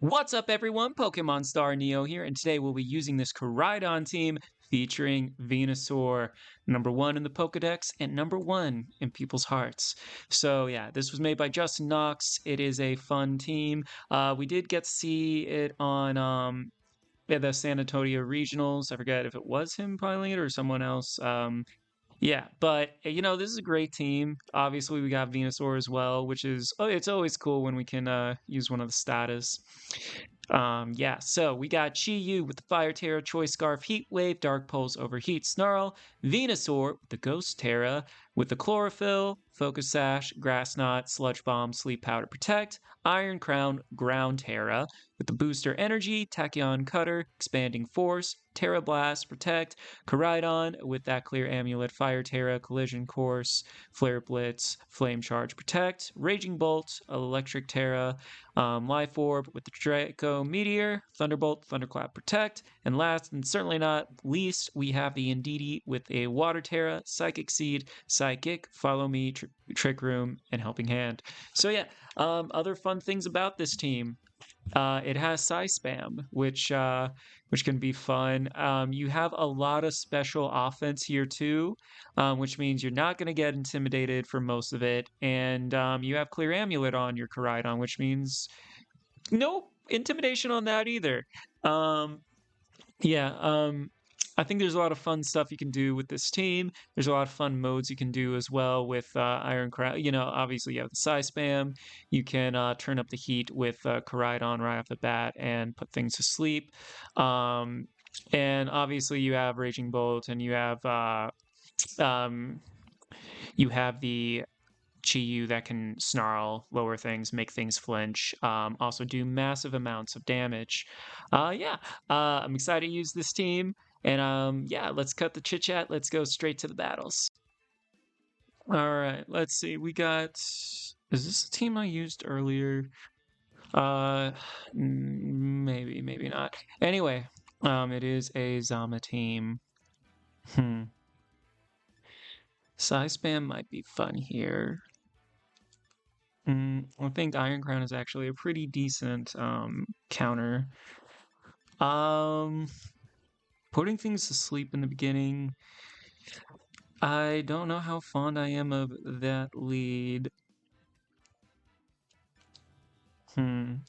What's up, everyone? Pokemon Star Neo here, and today we'll be using this Koraidon team featuring Venusaur, #1 in the Pokedex and #1 in people's hearts. So yeah, this was made by Justin Knox. It is a fun team. We did get to see it on the San Antonio Regionals. I forget if it was him piloting it or someone else. Yeah, but this is a great team. Obviously, we got Venusaur as well, which is it's always cool when we can use one of the status. Yeah, so we got Chi-Yu with the Fire Terra, Choice Scarf, Heat Wave, Dark Pulse, Overheat, Snarl, Venusaur with the Ghost Terra, with the Chlorophyll, Focus Sash, Grass Knot, Sludge Bomb, Sleep Powder, Protect, Iron Crown, Ground Terra, with the Booster Energy, Tachyon Cutter, Expanding Force, Terra Blast, Protect, Koraidon with that Clear Amulet, Fire Terra, Collision Course, Flare Blitz, Flame Charge, Protect, Raging Bolt, Electric Terra, Life Orb with the Draco Meteor, Thunderbolt, Thunderclap, Protect, and last and certainly not least, we have the Indeedee with a Water Terra, Psychic Seed, Psychic, Follow Me, Trick Room, and Helping Hand. So yeah, other fun things about this team. It has Psy-spam, which can be fun. You have a lot of special offense here too, which means you're not going to get intimidated for most of it. And you have Clear Amulet on your Koraidon, which means no intimidation on that either. Um, yeah, I think there's a lot of fun stuff you can do with this team. There's a lot of fun modes you can do as well with Iron Crown. Obviously you have the Psy-spam. You can turn up the heat with Koraidon right off the bat and put things to sleep. And obviously you have Raging Bolt, and um, you have the Chi-Yu that can snarl, lower things, make things flinch, also do massive amounts of damage. Yeah, I'm excited to use this team, and yeah, let's cut the chit chat. Let's go straight to the battles. All right, let's see. We got. Is this the team I used earlier? Maybe not. Anyway, it is a Zama team. Psy-spam might be fun here. I think Iron Crown is actually a pretty decent counter. Putting things to sleep in the beginning. I don't know how fond I am of that lead. I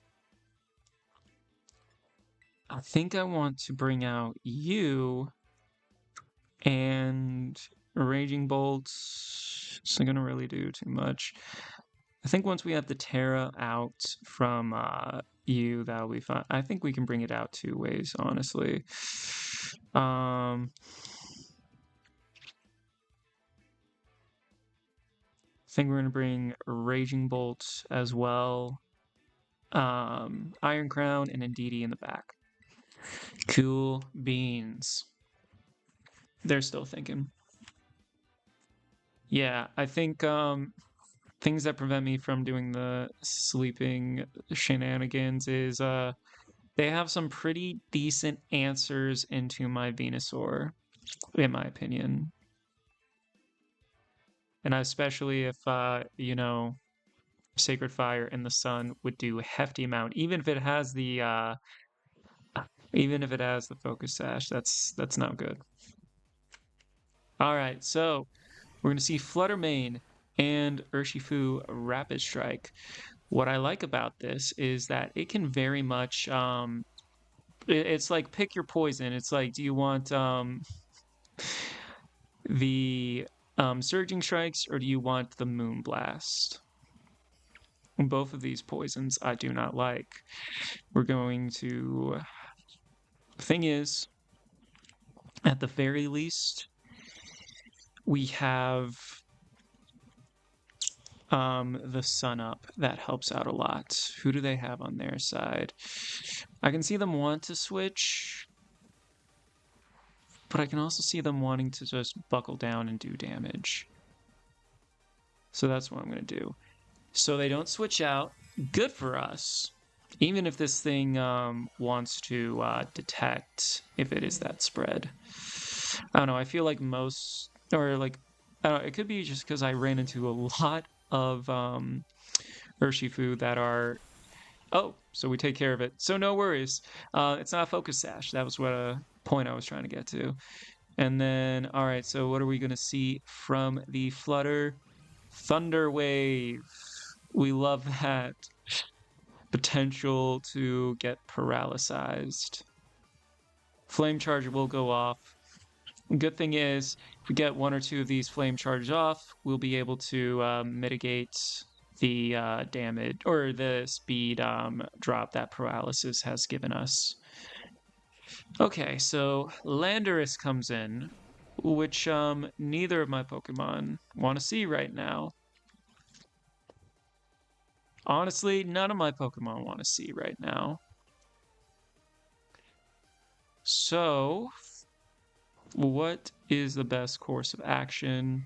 think I want to bring out you and Raging Bolts. It's not gonna really do too much. I think once we have the Terra out from you, that'll be fine. I think we can bring it out 2 ways, honestly. I think we're gonna bring Raging Bolt as well. Iron Crown and Indeedee in the back. Cool beans. They're still thinking. Yeah, I think things that prevent me from doing the sleeping shenanigans is they have some pretty decent answers into my Venusaur, in my opinion. And especially if Sacred Fire and the Sun would do a hefty amount, even if it has the Focus Sash. That's not good. All right, so we're gonna see Flutter Mane and Urshifu Rapid Strike. What I like about this is that it can very much it's like pick your poison. It's like, do you want the Surging Strikes, or do you want the Moonblast? Both of these poisons I do not like. We're going to... The thing is, at the very least, we have the Sun Up. That helps out a lot. Who do they have on their side? I can see them want to switch, but I can also see them wanting to just buckle down and do damage. So that's what I'm going to do. So they don't switch out. Good for us. Even if this thing wants to detect if it is that spread. I don't know. I feel like most... Or like... I don't know. It could be just because I ran into a lot of Urshifu that are Oh, so we take care of it. So no worries. It's not a focus sash. That was what a point I was trying to get to. And then, all right, so what are we going to see from the Flutter? Thunder Wave. We love that. Potential to get paralyzed. Flame Charge will go off. Good thing is, if we get one or two of these flame charges off, we'll be able to mitigate the damage or the speed drop that paralysis has given us. Okay, so Landorus comes in, which neither of my Pokemon want to see right now. Honestly, none of my Pokemon want to see right now. So, what is the best course of action?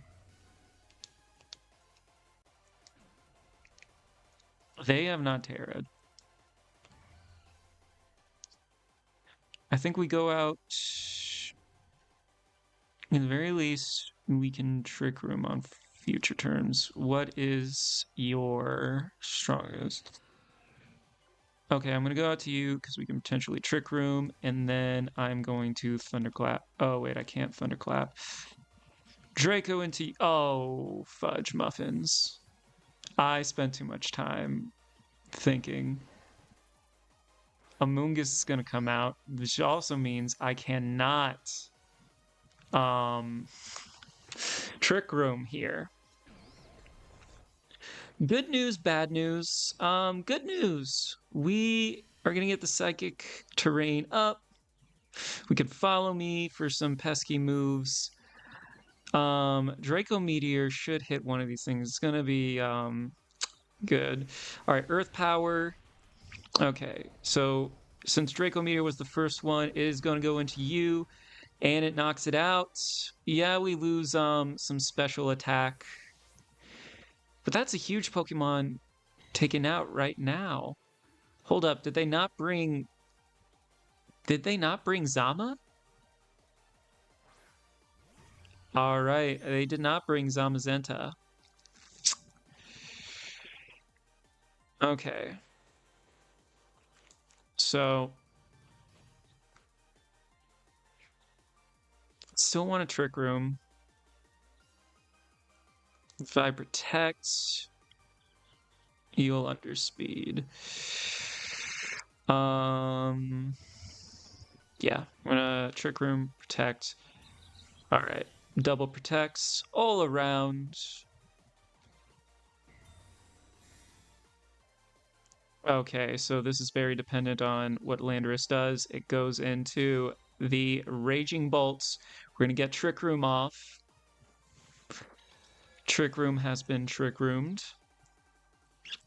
They have not Terra'd. I think we go out. In the very least, we can Trick Room on future turns. What is your strongest? Okay, I'm going to go out to you because we can potentially Trick Room, and then I'm going to Thunderclap. Oh, wait, I can't Thunderclap. Draco into... Oh, fudge muffins. I spent too much time thinking. Amoonguss is going to come out, which also means I cannot Trick Room here. Good news, bad news. Good news. We are going to get the Psychic terrain up. We could Follow Me for some pesky moves. Draco Meteor should hit one of these things. It's going to be good. All right, Earth Power. Okay, so since Draco Meteor was the first one, it is going to go into you, and it knocks it out. Yeah, we lose some special attack. But that's a huge Pokemon taken out right now. Hold up, did they not bring Zama? All right, they did not bring Zamazenta. Okay. So still want a Trick Room. If I protect, you'll underspeed. Yeah, I'm gonna Trick Room, protect. All right, double protects all around. Okay, so this is very dependent on what Landorus does. It goes into the Raging Bolts. We're gonna get Trick Room off. Trick Room has been Trick Roomed.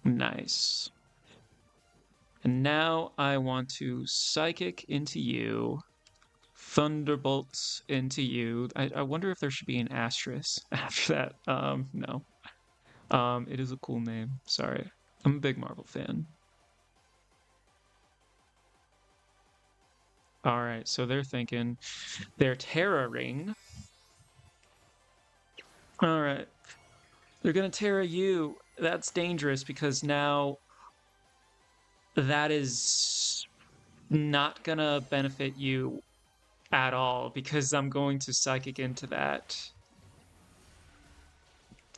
Nice. And now I want to Psychic into you. Thunderbolts into you. I wonder if there should be an asterisk after that. No. It is a cool name. Sorry. I'm a big Marvel fan. Alright, so they're thinking their Terra Ring. Alright. They're gonna Terra you. That's dangerous because now that is not gonna benefit you at all because I'm going to Psychic into that.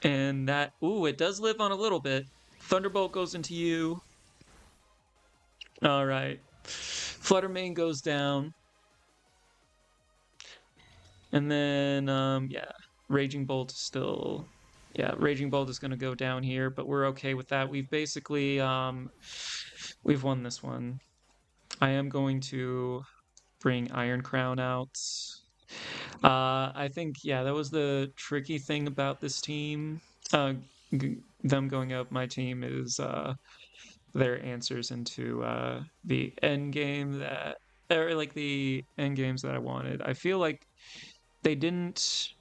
And that, ooh, it does live on a little bit. Thunderbolt goes into you. All right. Fluttermane goes down. And then, yeah, Raging Bolt is still... Yeah, Raging Bolt is going to go down here, but we're okay with that. We've basically, we've won this one. I am going to bring Iron Crown out. I think, yeah, that was the tricky thing about this team. Them going up my team is their answers into the end game that, or like the end games that I wanted. I feel like they didn't.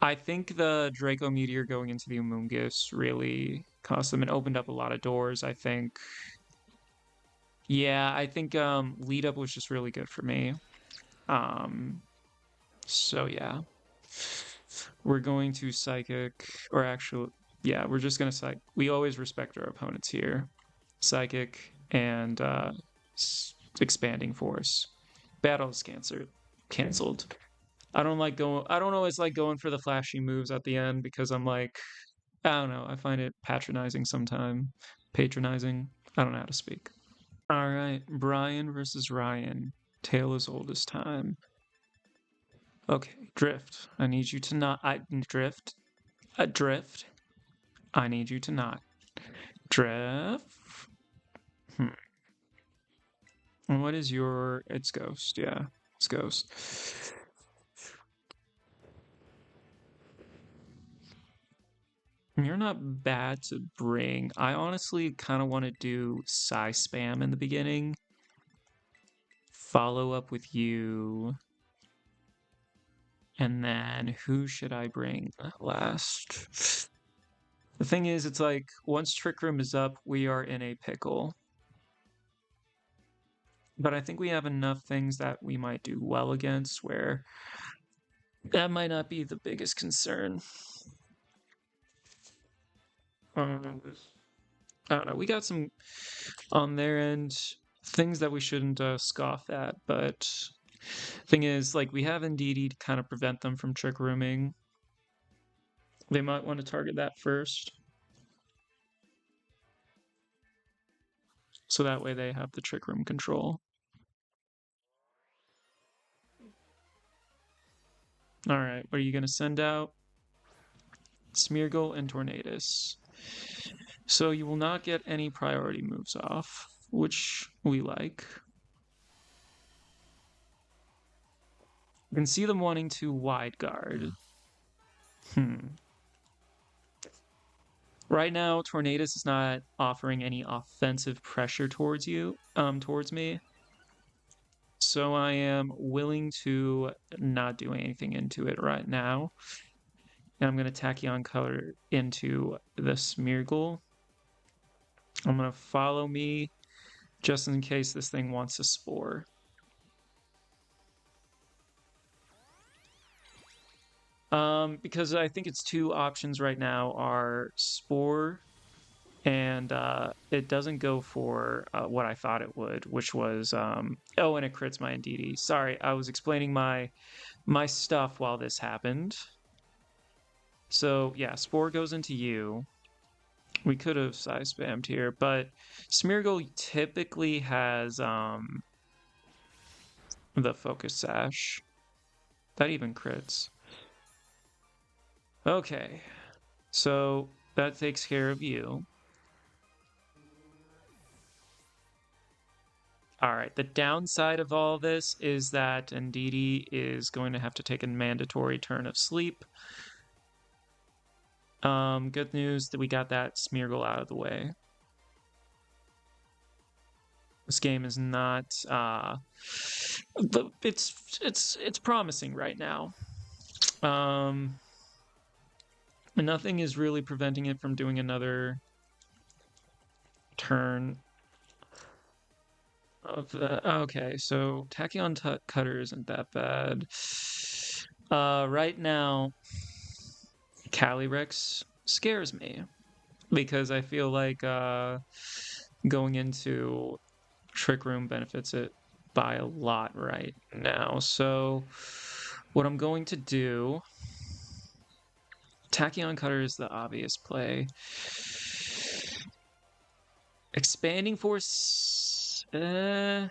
I think the Draco Meteor going into the Amoonguss really cost them and opened up a lot of doors. I think. Yeah, I think lead up was just really good for me. So yeah, we're going to Psychic, or actually, yeah, we're just gonna Psychic. We always respect our opponents here. Psychic, and expanding force. Battle is canceled. I don't always like going for the flashy moves at the end because I'm like, I don't know. I find it patronizing sometimes. Patronizing. I don't know how to speak. All right, Brian versus Ryan. Tale as old as time. Okay, drift. I need you to not. I drift. Drift. I need you to not. Drift. Hmm. And what is your? It's ghost. Yeah, it's ghost. You're not bad to bring. I honestly kind of want to do Psy-spam in the beginning. Follow up with you. And then who should I bring last? The thing is, it's like once Trick Room is up, we are in a pickle. But I think we have enough things that we might do well against where that might not be the biggest concern. Um, I don't know. We got some on their end things that we shouldn't scoff at, but thing is, like, we have Indeedee to kind of prevent them from trick rooming. They might want to target that first. So that way they have the trick room control. All right, what are you going to send out? Smeargle and Tornadus. So you will not get any priority moves off, which we like. You can see them wanting to wide guard. Right now, Tornadus is not offering any offensive pressure towards you, towards me. So I am willing to not do anything into it right now. And I'm going to Tachyon Color into the Smeargle. I'm going to follow me just in case this thing wants a Spore. Because I think its two options right now are Spore, and it doesn't go for what I thought it would, which was oh, and it crits my Indeedee. Sorry, I was explaining my stuff while this happened. So yeah, Spore goes into you. We could have Psy-spammed here, but Smeargle typically has the Focus Sash. That even crits. Okay, so that takes care of you. All right, the downside of all this is that Indeedee is going to have to take a mandatory turn of sleep. Good news that we got that Smeargle out of the way. This game is not it's promising right now. Nothing is really preventing it from doing another turn of the. Okay, so Tachyon Cutter isn't that bad. Right now, Calyrex scares me because I feel like going into Trick Room benefits it by a lot right now. So what I'm going to do, Tachyon Cutter is the obvious play. Expanding Force, I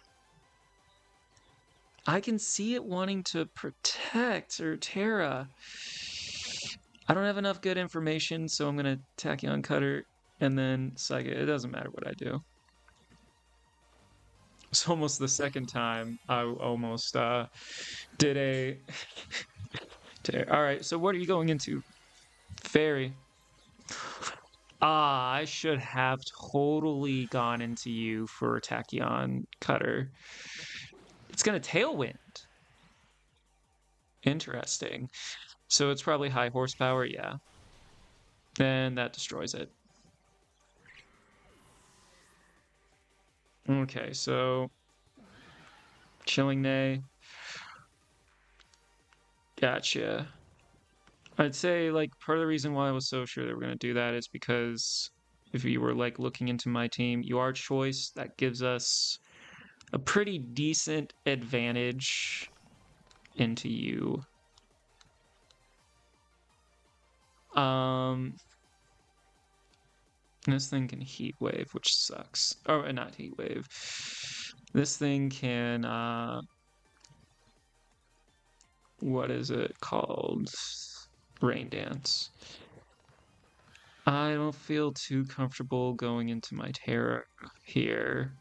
can see it wanting to protect Terra. I don't have enough good information, so I'm going to Tachyon Cutter and then Psychic. It doesn't matter what I do. It's almost the second time I almost did a... Alright, so what are you going into? Fairy. I should have totally gone into you for Tachyon Cutter. It's going to Tailwind. Interesting. So it's probably high horsepower, yeah. And that destroys it. Okay, so Chilling Nay. Gotcha. I'd say like part of the reason why I was so sure they were going to do that is because if you were like looking into my team. You are choice. That gives us a pretty decent advantage into you. This thing can heat wave, which sucks. Oh, not heat wave. This thing can what is it called? Rain dance. I don't feel too comfortable going into my Terra here,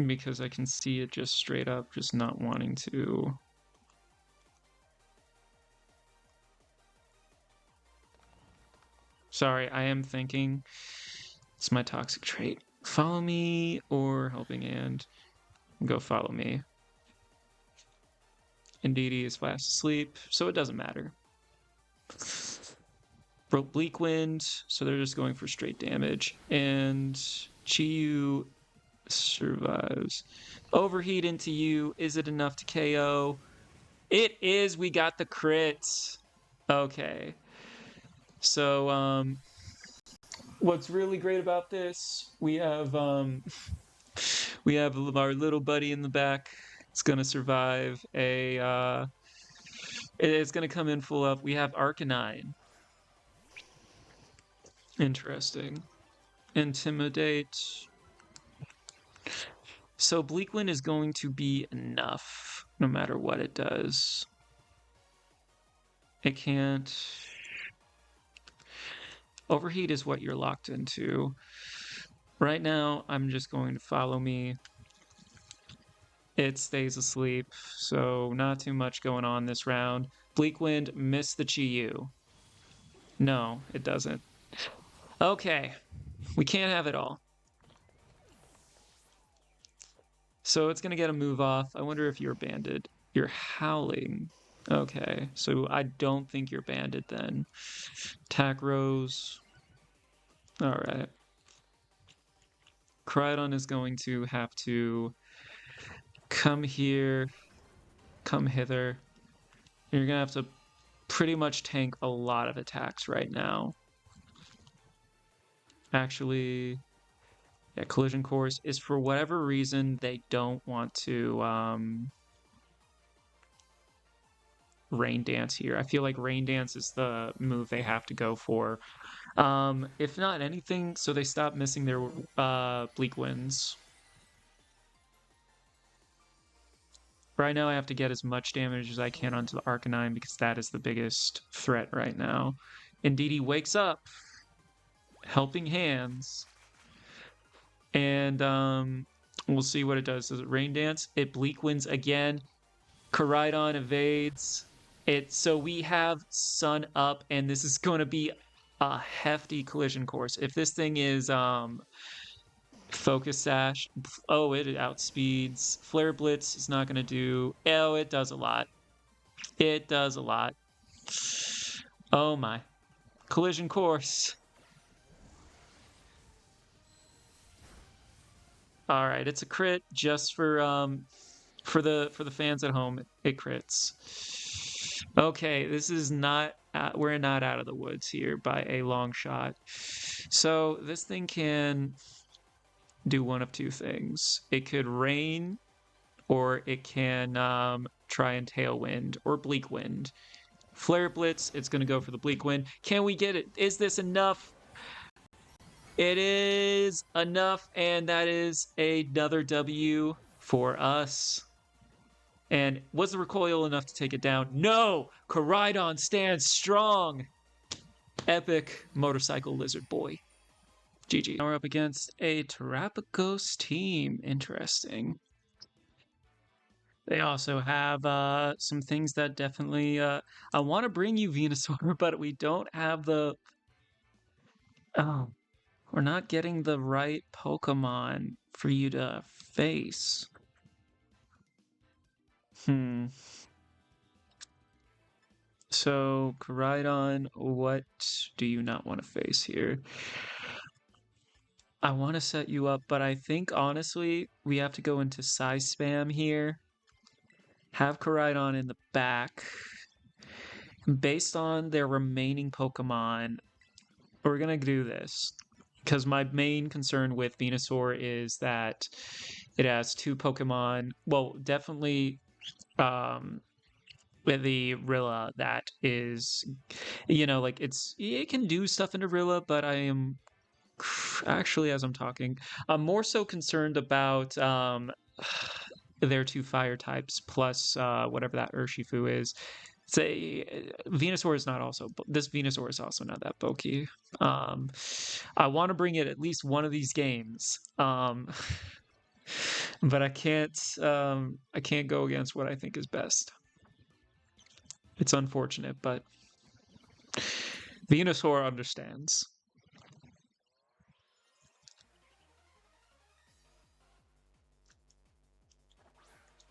because I can see it just straight up just not wanting to. Sorry, I am thinking. It's my toxic trait. Follow me or helping hand. Go follow me. Indeedee is fast asleep, so it doesn't matter. Broke Bleak Wind, so they're just going for straight damage. And Chiyu survives. Overheat into you. Is it enough to KO? It is. We got the crits. Okay. So, what's really great about this, we have our little buddy in the back. It's gonna survive a it's gonna come in full up. We have Arcanine. Interesting. Intimidate. So Bleakwind is going to be enough no matter what it does. It can't. Overheat is what you're locked into. Right now, I'm just going to follow me. It stays asleep, so not too much going on this round. Bleakwind missed the Chiyu. No, it doesn't. Okay, we can't have it all. So it's going to get a move off. I wonder if you're banded. You're howling. Okay, so I don't think you're banded then. Attack Rose. All right. Koraidon is going to have to come here, come hither. You're going to have to pretty much tank a lot of attacks right now. Actually, yeah, Collision Course is, for whatever reason, they don't want to Rain Dance here. I feel like Rain Dance is the move they have to go for. If not anything, so they stop missing their Bleak Winds. Right now I have to get as much damage as I can onto the Arcanine because that is the biggest threat right now. Indeedee wakes up. Helping hands. And we'll see what it does. Does it Rain Dance? It Bleak Winds again. Koraidon evades. So we have Sun up, and this is going to be a hefty collision course. If this thing is Focus Sash, oh, it outspeeds. Flare Blitz is not going to do. Oh, it does a lot. It does a lot. Oh my. Collision course. All right, it's a crit just for the fans at home. It crits. Okay, this is not. We're not out of the woods here by a long shot. So this thing can do one of two things. It could rain, or it can try and Tailwind or Bleak Wind. Flare Blitz, it's going to go for the Bleak Wind. Can we get it? Is this enough? It is enough, and that is another W for us. And was the recoil enough to take it down? No! Koraidon stands strong! Epic motorcycle lizard boy. GG. Now we're up against a Terrapagos team. Interesting. They also have some things that definitely... I want to bring you Venusaur, but we don't have the... Oh, we're not getting the right Pokemon for you to face. So, Koraidon, what do you not want to face here? I want to set you up, but I think, honestly, we have to go into Psy-spam here. Have Koraidon in the back. based on their remaining Pokemon, we're gonna do this. Because my main concern with Venusaur is that it has two Pokemon. Well, definitely um, with the Rilla that is, like it can do stuff in Rilla, but I am actually, as I'm talking, I'm more so concerned about their two fire types plus whatever that Urshifu is. Say Venusaur is not also this Venusaur is also not that bulky. Um, I want to bring it at least one of these games, but I can't go against what I think is best. It's unfortunate, but Venusaur understands.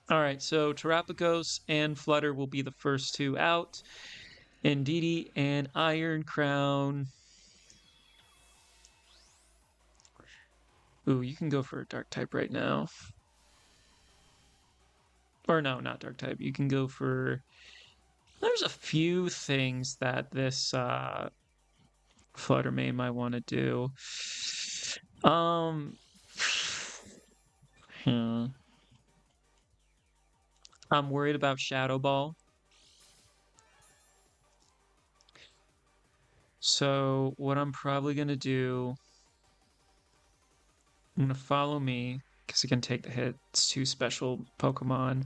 All right, so Terapagos and Flutter will be the first two out. Indeedee and Iron Crown. Ooh, you can go for a Dark type right now. Or no, not Dark type. You can go for... There's a few things that this Flutter Mane might want to do. Hmm. I'm worried about Shadow Ball. So what I'm probably going to do... I'm going to follow me, because it can take the hit. It's two special Pokemon.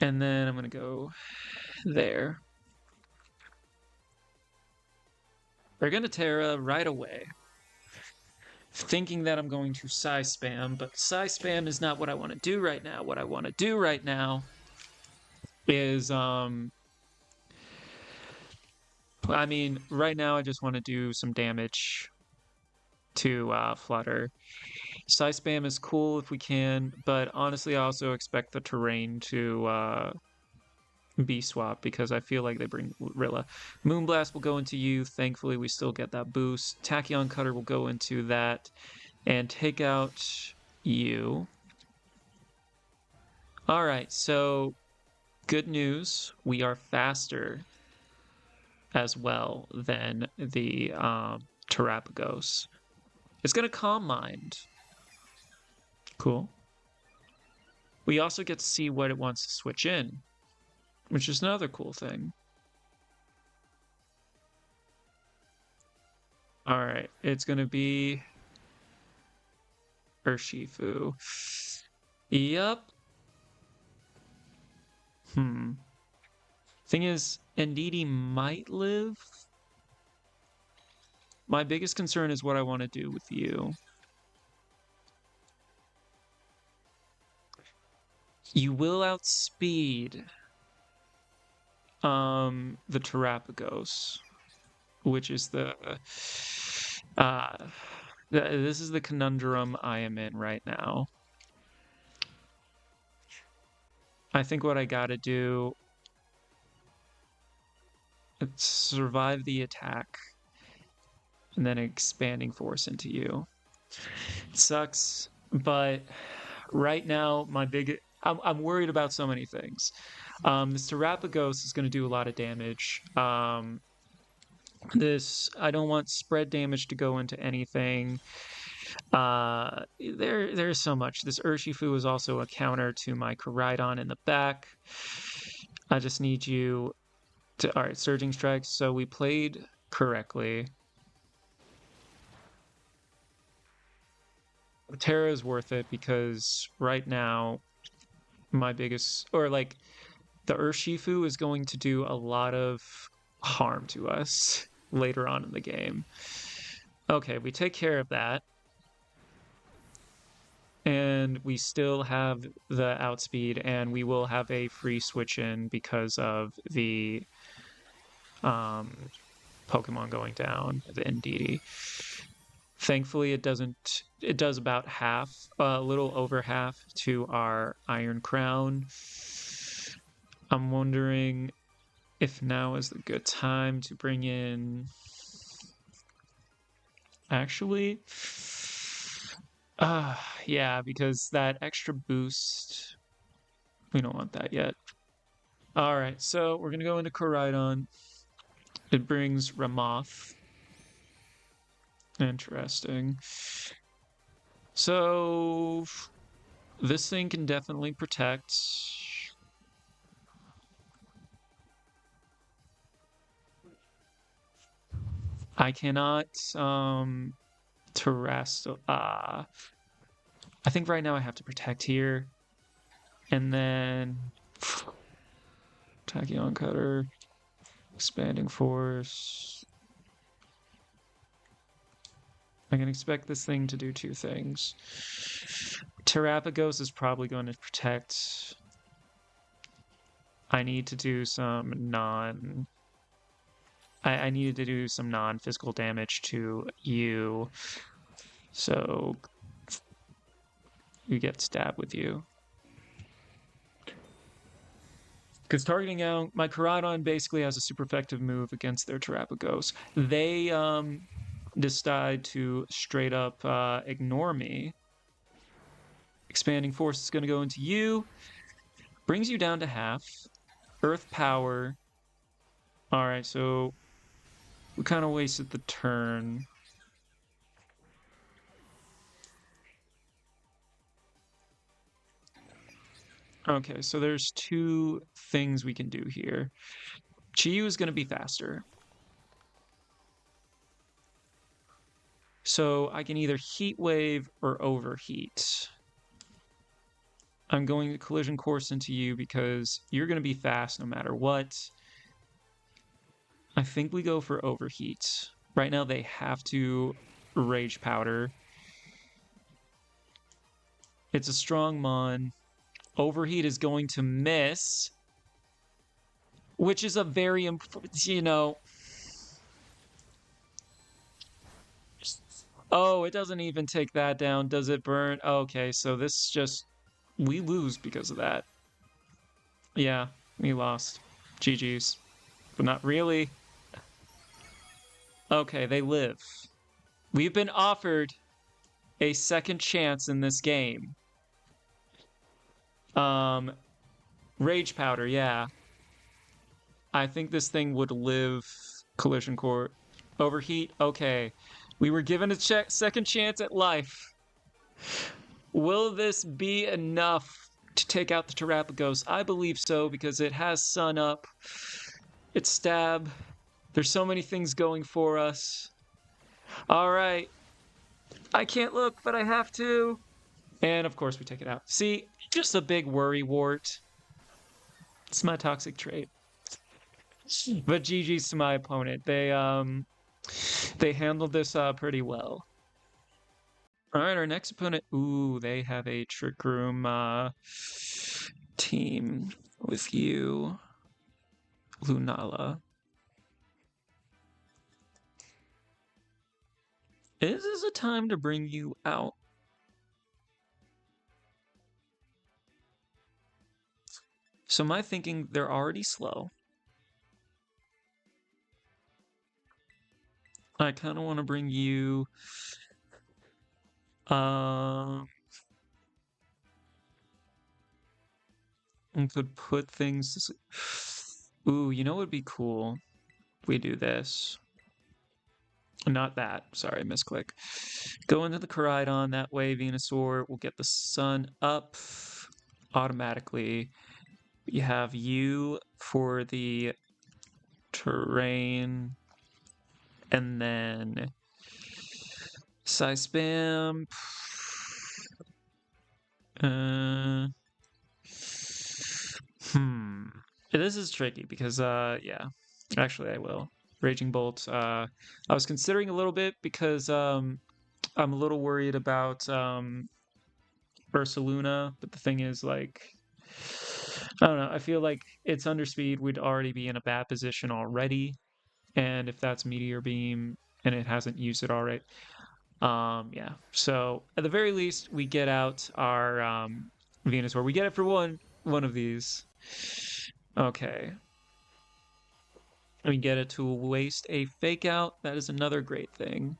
And then I'm going to go there. We're going to Terra right away. Thinking that I'm going to Psy-spam, but Psy-spam is not what I want to do right now. What I want to do right now is, I mean, right now I just want to do some damage to Flutter. Psy-spam is cool if we can, but honestly I also expect the terrain to be swapped because I feel like they bring Rilla. Moonblast will go into you. Thankfully we still get that boost. Tachyon Cutter will go into that and take out you. All right, so good news. We are faster as well than the Terapagos. It's going to Calm Mind. Cool. We also get to see what it wants to switch in, which is another cool thing. All right, it's going to be Urshifu. Yep. Thing is, Indeedee might live. My biggest concern is what I want to do with you. You will outspeed the Terapagos, which is this is the conundrum I am in right now. I think what I gotta do is survive the attack and then expanding force into you. It sucks, but right now I'm worried about so many things. This Terapagos is going to do a lot of damage. I don't want spread damage to go into anything. There's so much. This Urshifu is also a counter to my Koraidon in the back. I just need you to... All right, Surging Strikes. So we played correctly. Terra is worth it because right now my biggest... Or like the Urshifu is going to do a lot of harm to us later on in the game. Okay, we take care of that. And we still have the outspeed, and we will have a free switch in because of the Pokemon going down, the Indeedee. Thankfully, it doesn't. It does about half, a little over half to our Iron Crown. I'm wondering if now is the good time to bring in... Actually, yeah, because that extra boost, we don't want that yet. Alright, so we're gonna go into Koraidon. It brings Ramoth. Interesting. So this thing can definitely protect. I cannot Terrestrial. I think right now I have to protect here. And then Tachyon Cutter. Expanding Force. I can expect this thing to do two things. Terrapagos is probably going to protect. I need to do some I needed to do some non-physical damage to you. So you get stabbed with you. Because targeting out my Koraidon basically has a super effective move against their Terrapagos. They decide to straight up ignore me. Expanding Force is going to go into you. Brings you down to half. Earth Power. Alright, so we kind of wasted the turn. Okay, so there's two things we can do here. Chiyu is going to be faster. So I can either Heat Wave or Overheat. I'm going to Collision Course into you because you're going to be fast no matter what. I think we go for Overheat. Right now they have to Rage Powder. It's a strong Mon. Overheat is going to miss. Which is a very, you know... Oh, it doesn't even take that down. Does it burn? Okay, so this just... We lose because of that. Yeah, we lost. GG's. But not really. Okay, they live. We've been offered a second chance in this game. Rage Powder, yeah. I think this thing would live Collision Court. Overheat, okay. We were given a second chance at life. Will this be enough to take out the Terrapagos? I believe so, because it has Sun Up. It's Stab. There's so many things going for us. Alright. I can't look, but I have to. And of course we take it out. See, just a big worry wart. It's my toxic trait. But GG's to my opponent. They handled this pretty well. Alright, our next opponent. Ooh, they have a Trick Room team with you. Lunala. Is this a time to bring you out? So my thinking, they're already slow. I kind of want to bring you... and could put things... Ooh, you know what would be cool? If we do this. Not that. Sorry, misclick. Go into the Koraidon. That way Venusaur will get the sun up automatically. You have you for the terrain. And then Psy-spam. This is tricky because, yeah. Actually, I will. Raging Bolt. I was considering a little bit because I'm a little worried about Ursaluna, but the thing is, like, I don't know. I feel like it's under speed. We'd already be in a bad position already, and if that's Meteor Beam and it hasn't used it already, yeah. So at the very least, we get out our Venusaur. We get it for one of these. Okay. We get it to waste a fake out. That is another great thing.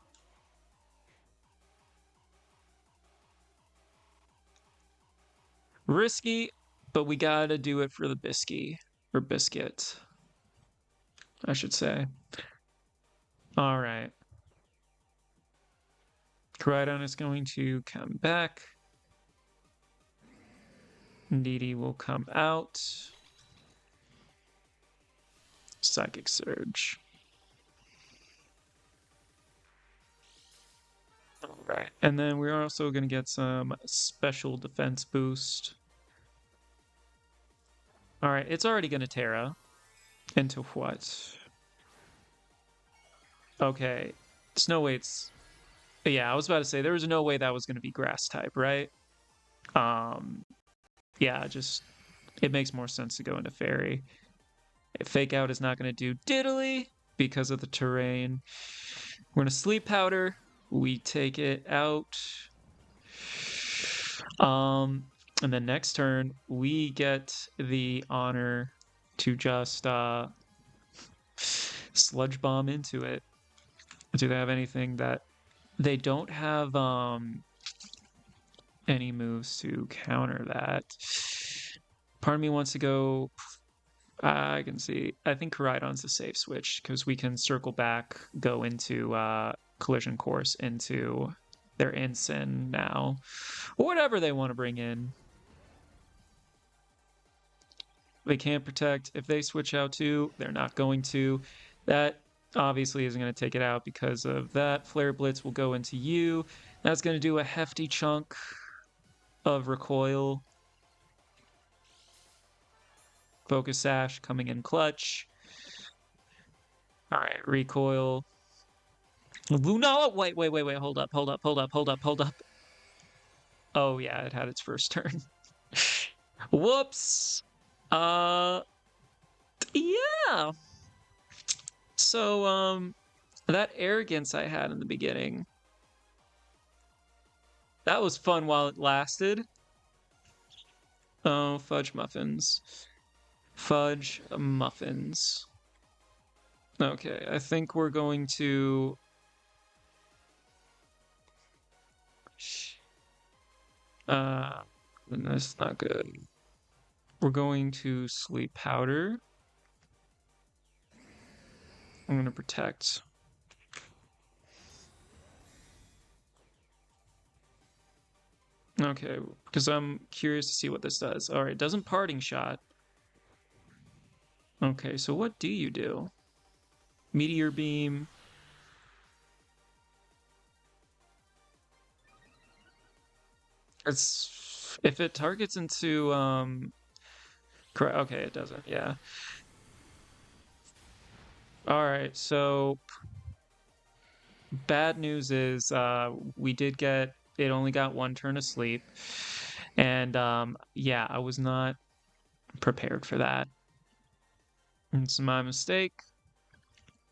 Risky, but we gotta do it for the bisky. Or biscuit, I should say. All right. Koraidon is going to come back. Needy will come out. Psychic Surge. All right. And then we're also going to get some special defense boost. All right. It's already going to Terra. Into what? Okay. There's no way it's... Yeah, I was about to say, there was no way that was going to be grass type, right? Yeah, just... It makes more sense to go into Fairy. Fake Out is not going to do diddly because of the terrain. We're going to Sleep Powder. We take it out. And then next turn, we get the honor to just Sludge Bomb into it. Do they have anything that... They don't have any moves to counter that. Part of me wants to go... I can see. I think Koraidon's a safe switch because we can circle back, go into Collision Course into their Ensign now. Or whatever they want to bring in. They can't protect. If they switch out too, they're not going to. That obviously isn't going to take it out because of that. Flare Blitz will go into you. That's going to do a hefty chunk of recoil. Focus Sash coming in clutch. All right, recoil. No, wait, hold up. Oh yeah, it had its first turn. Whoops. Yeah. So, that arrogance I had in the beginning, that was fun while it lasted. Oh, fudge muffins. Fudge muffins. Okay, I think we're going to... That's not good. We're going to Sleep Powder. I'm going to protect. Okay, because I'm curious to see what this does. All right, it doesn't Parting Shot. Okay, so what do you do? Meteor Beam. It's... If it targets into... Okay, it doesn't, yeah. Alright, so... Bad news is we did get... It only got one turn of sleep. And yeah, I was not prepared for that. It's my mistake.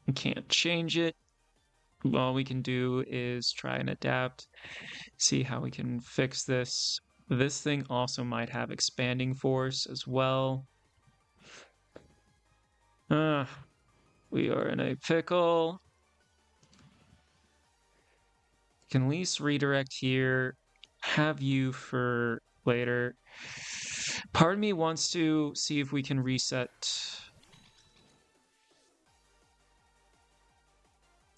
We can't change it. All we can do is try and adapt. See how we can fix this. This thing also might have Expanding Force as well. We are in a pickle. Can at least redirect here. Have you for later. Part of me wants to see if we can reset.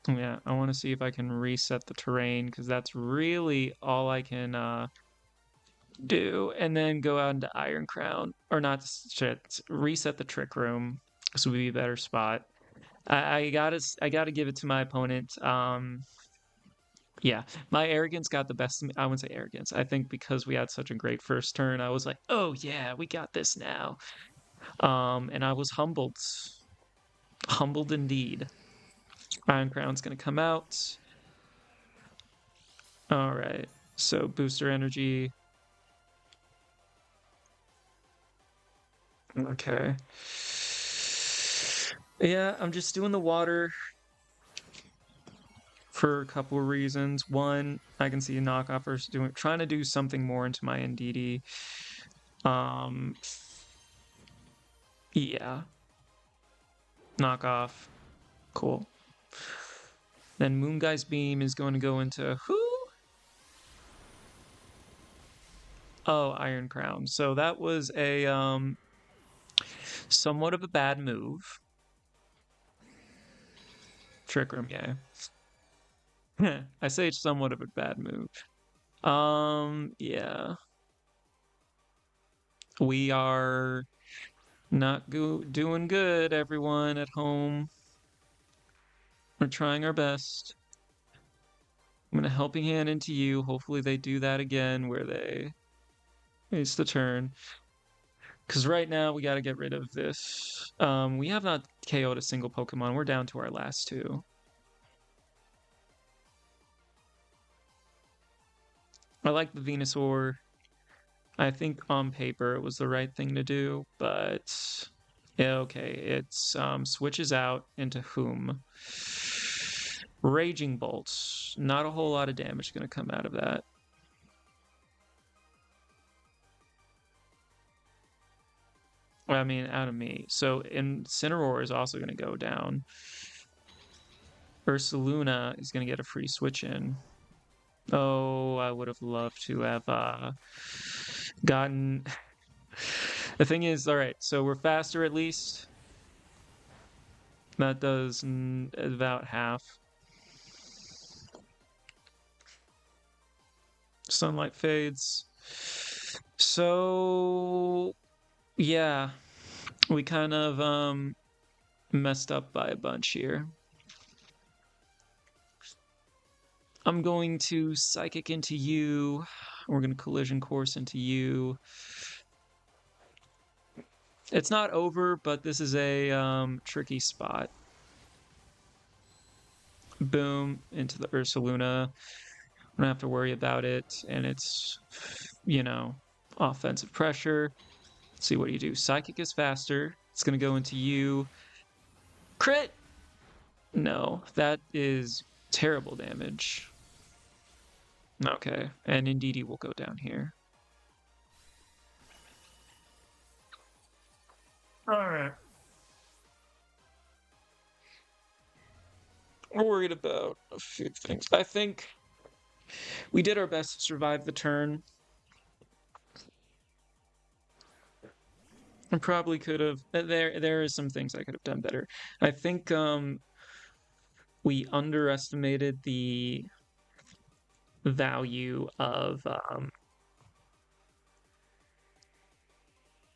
Yeah, I want to see if I can reset the terrain because that's really all I can do. And then go out into Iron Crown. Or not, shit, reset the Trick Room. This would be a better spot. I gotta give it to my opponent. Yeah, my arrogance got the best of me. I wouldn't say arrogance. I think because we had such a great first turn, I was like, oh yeah, we got this now. And I was humbled. Humbled indeed. Iron Crown's gonna come out. Alright, so booster energy. Okay. Yeah, I'm just doing the water for a couple of reasons. One, I can see a knockoff versus trying to do something more into my NDD. Yeah. Knockoff. Cool. Then Moonguy's Beam is going to go into who? Oh, Iron Crown. So that was a Somewhat of a bad move. Trick Room, yeah. I say it's somewhat of a bad move. Yeah. We are not doing good, everyone at home. We're trying our best. I'm gonna helping hand into you. Hopefully they do that again where they waste the turn. Because right now we gotta get rid of this. We have not KO'd a single Pokemon. We're down to our last two. I like the Venusaur. I think on paper it was the right thing to do, but yeah, okay, it's switches out into whom? Raging Bolts. Not a whole lot of damage going to come out of that. I mean, out of me. So Incineroar is also going to go down. Ursaluna is going to get a free switch in. Oh, I would have loved to have gotten. The thing is, all right, so we're faster at least. That does about half. Sunlight fades. So, yeah, we kind of messed up by a bunch here. I'm going to Psychic into you. We're going to Collision Course into you. It's not over, but this is a tricky spot. Boom, into the Ursaluna. I don't have to worry about it, and it's, you know, offensive pressure. Let's see what you do. Psychic is faster. It's going to go into you. Crit! No, that is terrible damage. Okay, and Indeedee will go down here. Alright. We're worried about a few things. I think we did our best to survive the turn. I probably could have. There is some things I could have done better. I think we underestimated the value of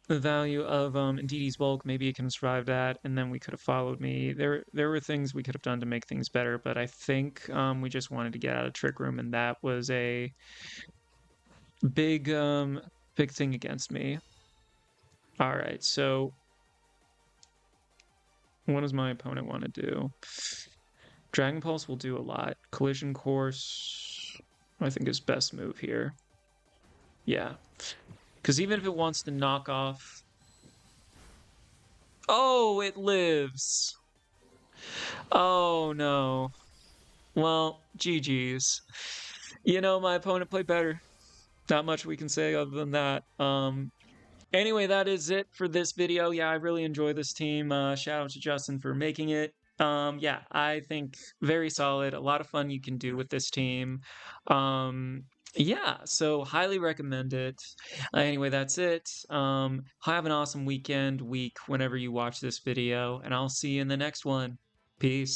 Indeedee's bulk. Maybe it can survive that, and then we could have followed me. There were things we could have done to make things better, but I think we just wanted to get out of Trick Room, and that was a big big thing against me. All right, so what does my opponent want to do? Dragon Pulse will do a lot. Collision Course, I think, is best move here. Yeah. Because even if it wants to knock off... Oh, it lives! Oh, no. Well, GG's. You know, my opponent played better. Not much we can say other than that. Anyway, that is it for this video. Yeah, I really enjoy this team. Shout out to Justin for making it. Yeah, I think very solid. A lot of fun you can do with this team. Yeah, so highly recommend it. Anyway, that's it. Have an awesome week, whenever you watch this video, and I'll see you in the next one. Peace.